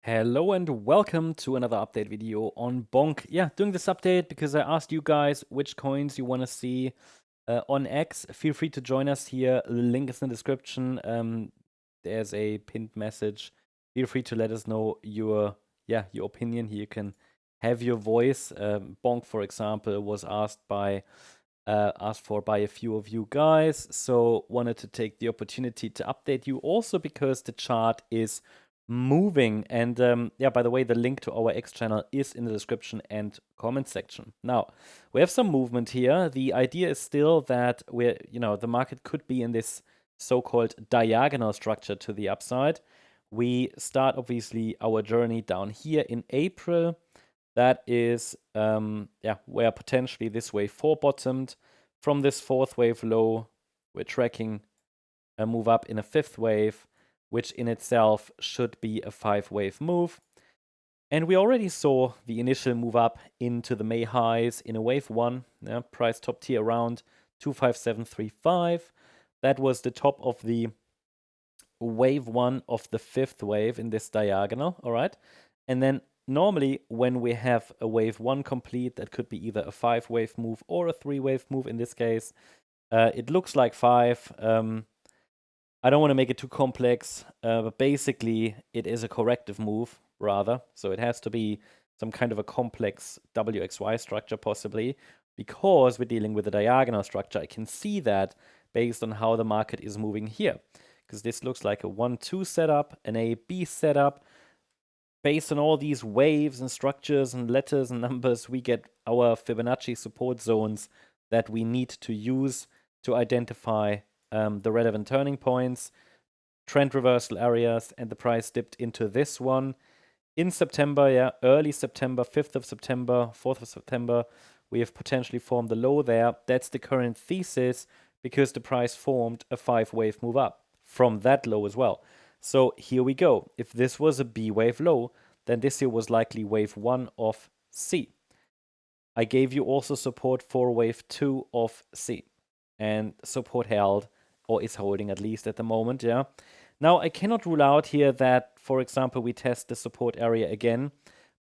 Hello and welcome to another update video on Bonk. Yeah, doing this update because I asked you guys which coins you want to see on X. Feel free to join us here. The link is in the description. There's a pinned message. Feel free to let us know your opinion. Here you can have your voice. Bonk, for example, was asked for by a few of you guys. So wanted to take the opportunity to update you also because the chart is moving. And by the way, the link to our X channel is in the description and comment section. Now, we have some movement here. The idea is still that the market could be in this so-called diagonal structure to the upside. We start obviously our journey down here in April. That is where potentially this wave 4 bottomed. From this fourth wave low, we're tracking a move up in a fifth wave, which in itself should be a 5-wave move. And we already saw the initial move up into the May highs in a wave 1, price top tier around 25735. That was the top of the wave 1 of the fifth wave in this diagonal, all right? And then normally when we have a wave 1 complete, that could be either a 5-wave move or a 3-wave move in this case. It looks like 5. I don't want to make it too complex, but basically it is a corrective move, rather. So it has to be some kind of a complex WXY structure, possibly, because we're dealing with a diagonal structure. I can see that based on how the market is moving here, because this looks like a 1-2 setup, an A-B setup. Based on all these waves and structures and letters and numbers, we get our Fibonacci support zones that we need to use to identify the relevant turning points, trend reversal areas, and the price dipped into this one in September, early September, 5th of September, 4th of September. We have potentially formed the low there. That's the current thesis because the price formed a 5-wave move up from that low as well. So here we go. If this was a B wave low, then this here was likely wave 1 of C. I gave you also support for wave 2 of C, and support held, or is holding at least at the moment, Now, I cannot rule out here that, for example, we test the support area again.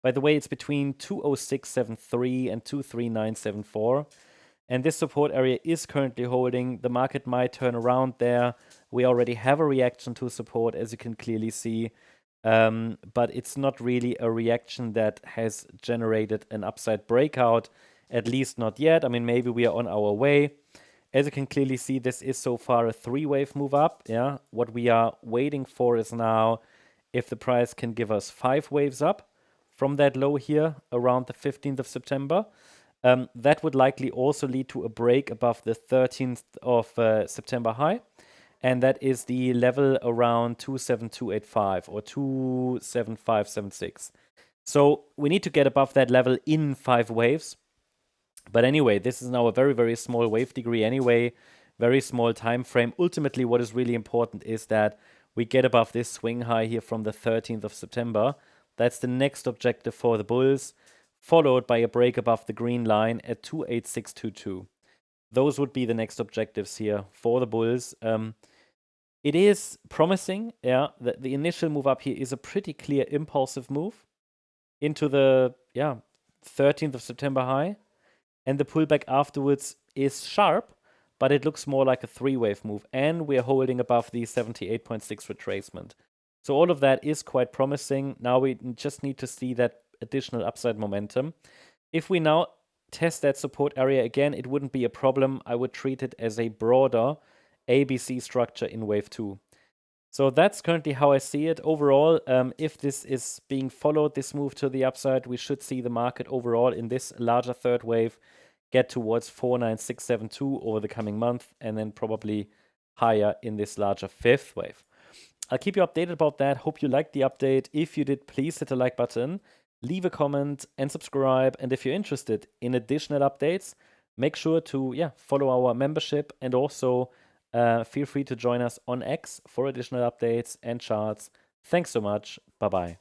By the way, it's between 20673 and 23974. And this support area is currently holding. The market might turn around there. We already have a reaction to support, as you can clearly see. But it's not really a reaction that has generated an upside breakout, at least not yet. I mean, maybe we are on our way. As you can clearly see, this is so far a 3-wave move up. What we are waiting for is now if the price can give us 5 waves up from that low here around the 15th of September. That would likely also lead to a break above the 13th of September high. And that is the level around 27285 or 27576. So we need to get above that level in 5 waves. But anyway, this is now a very, very small wave degree anyway, very small time frame. Ultimately, what is really important is that we get above this swing high here from the 13th of September. That's the next objective for the bulls, followed by a break above the green line at 28622. Those would be the next objectives here for the bulls. It is promising, the initial move up here is a pretty clear impulsive move into the 13th of September high. And the pullback afterwards is sharp, but it looks more like a 3-wave move. And we're holding above the 78.6 retracement. So all of that is quite promising. Now we just need to see that additional upside momentum. If we now test that support area again, it wouldn't be a problem. I would treat it as a broader ABC structure in wave 2. So that's currently how I see it. Overall, if this is being followed, this move to the upside, we should see the market overall in this larger third wave get towards 49672 over the coming month, and then probably higher in this larger fifth wave. I'll keep you updated about that. Hope you liked the update. If you did, please hit the like button, leave a comment, and subscribe. And if you're interested in additional updates, make sure to follow our membership, and also feel free to join us on X for additional updates and charts. Thanks so much. Bye-bye.